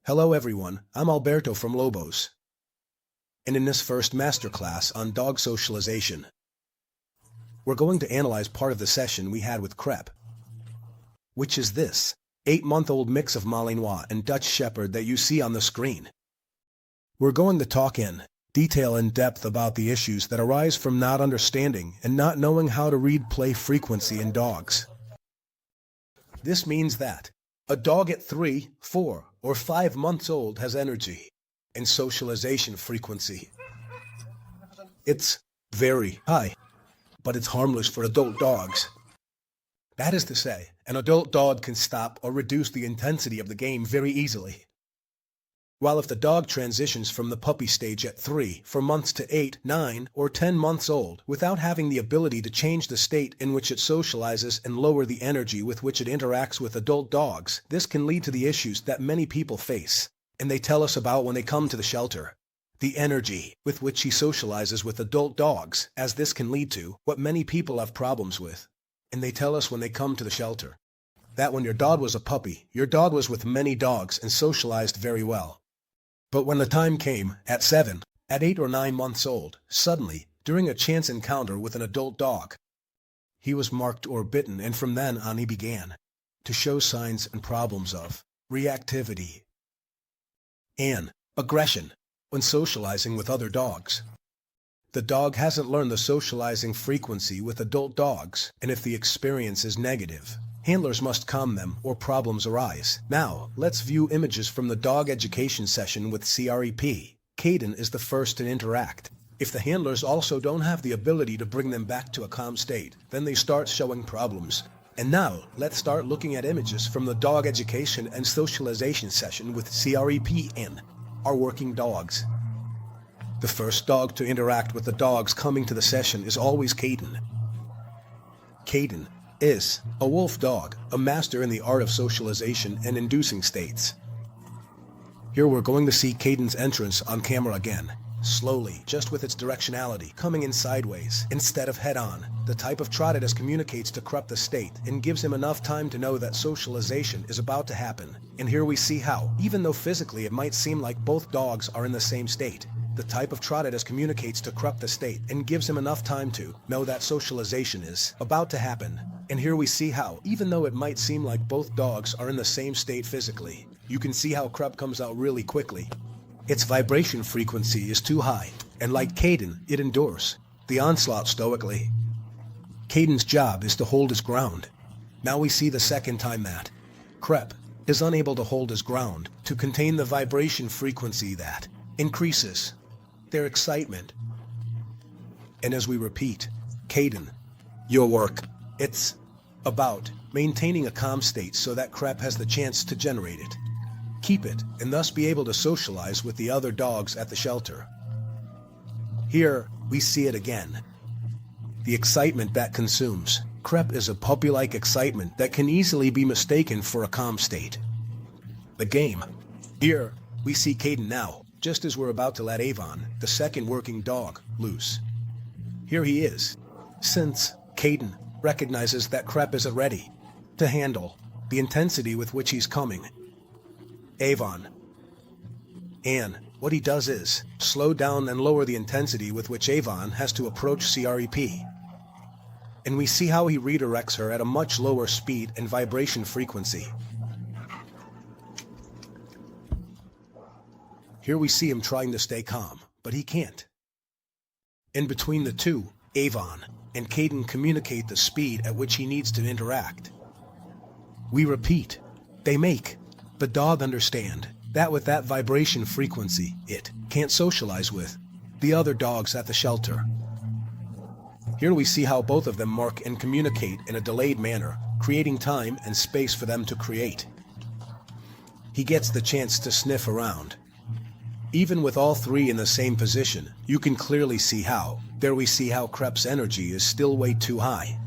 Hello everyone, I'm Alberto from Lobos. And in this first masterclass on dog socialization, we're going to analyze part of the session we had with Crep, which is this 8-month-old mix of Malinois and Dutch Shepherd that you see on the screen. We're going to talk in detail and depth about the issues that arise from not understanding and not knowing how to read play frequency in dogs. This means that a dog at 3, 4, or 5 months old has energy and socialization frequency. It's very high, but it's harmless for adult dogs. That is to say, an adult dog can stop or reduce the intensity of the game very easily. While if the dog transitions from the puppy stage at 3, 4 months to 8, 9, or 10 months old without having the ability to change the state in which it socializes and lower the energy with which it interacts with adult dogs, this can lead to the issues that many people face, and they tell us about when they come to the shelter. The energy with which he socializes with adult dogs, as this can lead to what many people have problems with, and they tell us when they come to the shelter. That when your dog was a puppy, your dog was with many dogs and socialized very well. But when the time came, at 7, at 8 or 9 months old, suddenly, during a chance encounter with an adult dog, he was marked or bitten, and from then on he began to show signs and problems of reactivity and aggression when socializing with other dogs. The dog hasn't learned the socializing frequency with adult dogs, and if the experience is negative, handlers must calm them or problems arise. Now, let's view images from the dog education session with CREP. Caden is the first to interact. If the handlers also don't have the ability to bring them back to a calm state, then they start showing problems. And now, let's start looking at images from the dog education and socialization session with CREP and our working dogs. The first dog to interact with the dogs coming to the session is always Caden. Caden is a wolf dog, a master in the art of socialization and inducing states. Here we're going to see Caden's entrance on camera again, slowly, just with its directionality, coming in sideways instead of head-on. The type of trot it communicates to Crep the state and gives him enough time to know that socialization is about to happen. And here we see how, even though physically it might seem like both dogs are in the same state, the type of trot it communicates to Crep the state and gives him enough time to know that socialization is about to happen. And here we see how, even though it might seem like both dogs are in the same state physically, you can see how Crep comes out really quickly. Its vibration frequency is too high, and like Caden, it endures the onslaught stoically. Caden's job is to hold his ground. Now we see the second time that Crep is unable to hold his ground to contain the vibration frequency that increases their excitement. And as we repeat, Caden, your work, it's about maintaining a calm state so that Crep has the chance to generate it, keep it, and thus be able to socialize with the other dogs at the shelter. Here, we see it again. The excitement that consumes. Crep is a puppy-like excitement that can easily be mistaken for a calm state. The game. Here, we see Caden now, just as we're about to let Avon, the second working dog, loose. Here he is. Since Caden recognizes that Crep isn't ready to handle the intensity with which he's coming, Avon. And what he does is slow down and lower the intensity with which Avon has to approach CREP. And we see how he redirects her at a much lower speed and vibration frequency. Here we see him trying to stay calm, but he can't. In between the two, Avon and Caden communicate the speed at which he needs to interact. We repeat, they make the dog understand that with that vibration frequency, it can't socialize with the other dogs at the shelter. Here we see how both of them mark and communicate in a delayed manner, creating time and space for them to create. He gets the chance to sniff around. Even with all three in the same position, you can clearly see how. There we see how Crep's energy is still way too high.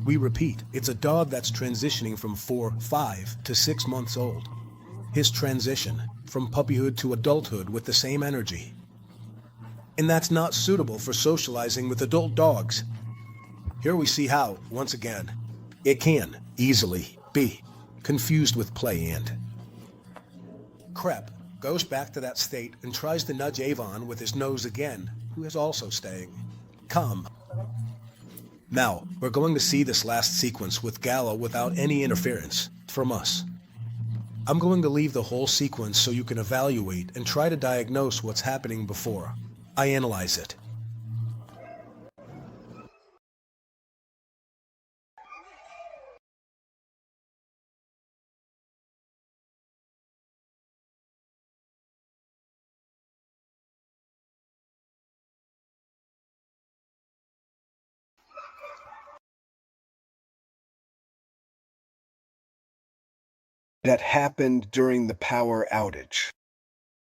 We repeat, it's a dog that's transitioning from 4, 5 to 6 months old. His transition from puppyhood to adulthood with the same energy. And that's not suitable for socializing with adult dogs. Here we see how, once again, it can easily be confused with play and Crep goes back to that state and tries to nudge Avon with his nose again, who is also staying calm. Now, we're going to see this last sequence with Gala without any interference from us. I'm going to leave the whole sequence so you can evaluate and try to diagnose what's happening before I analyze it. That happened during the power outage.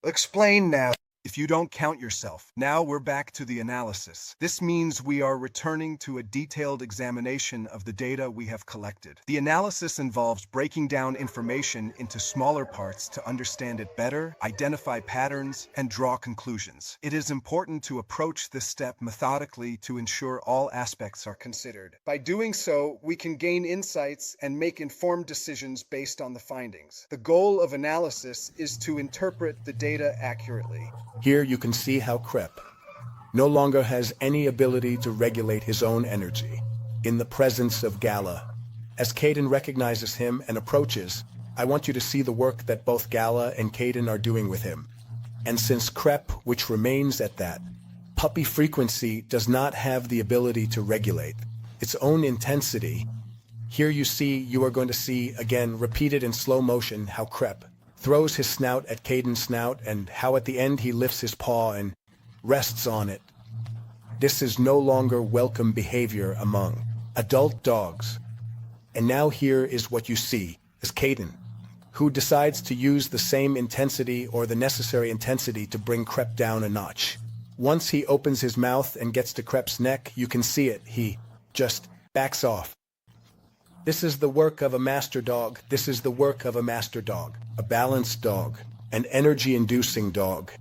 Explain now. If you don't count yourself. Now we're back to the analysis. This means we are returning to a detailed examination of the data we have collected. The analysis involves breaking down information into smaller parts to understand it better, identify patterns, and draw conclusions. It is important to approach this step methodically to ensure all aspects are considered. By doing so, we can gain insights and make informed decisions based on the findings. The goal of analysis is to interpret the data accurately. Here you can see how Crep no longer has any ability to regulate his own energy in the presence of Gala. As Caden recognizes him and approaches, I want you to see the work that both Gala and Caden are doing with him. And since Crep, which remains at that puppy frequency, does not have the ability to regulate its own intensity, here you are going to see, again, repeated in slow motion, how Crep throws his snout at Caden's snout and how at the end he lifts his paw and rests on it. This is no longer welcome behavior among adult dogs. And now here is what you see as Caden, who decides to use the same intensity or the necessary intensity to bring Crep down a notch. Once he opens his mouth and gets to Crep's neck, you can see it. He just backs off. This is the work of a master dog. This is the work of a master dog, a balanced dog, an energy-inducing dog.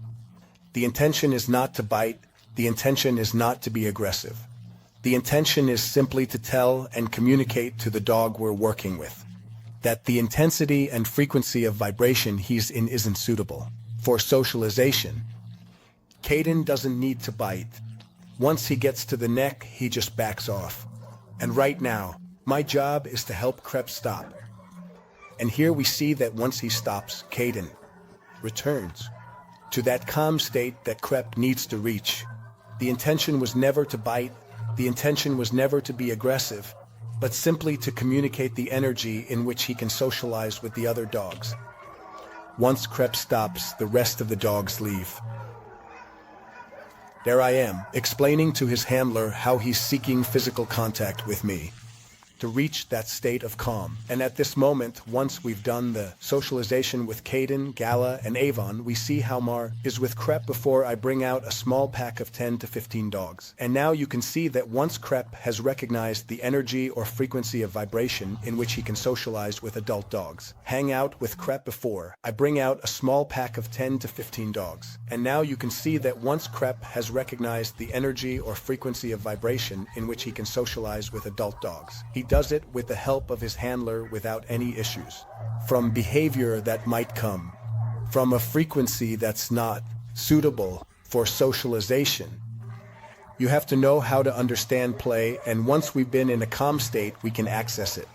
The intention is not to bite. The intention is not to be aggressive. The intention is simply to tell and communicate to the dog we're working with that the intensity and frequency of vibration he's in isn't suitable for socialization. Caden doesn't need to bite. Once he gets to the neck, he just backs off. And right now, my job is to help Crep stop. And here we see that once he stops, Caden returns to that calm state that Crep needs to reach. The intention was never to bite. The intention was never to be aggressive, but simply to communicate the energy in which he can socialize with the other dogs. Once Crep stops, the rest of the dogs leave. There I am, explaining to his handler how he's seeking physical contact with me to reach that state of calm. And at this moment, once we've done the socialization with Caden, Gala, and Avon, we see how Mar is with Crep before I bring out a small pack of 10 to 15 dogs. And now you can see that once Crep has recognized the energy or frequency of vibration in which he can socialize with adult dogs, hang out with Crep before I bring out a small pack of 10 to 15 dogs. And now you can see that once Crep has recognized the energy or frequency of vibration in which he can socialize with adult dogs, he does it with the help of his handler without any issues. From behavior that might come from a frequency that's not suitable for socialization. You have to know how to understand play, and once we've been in a calm state, we can access it.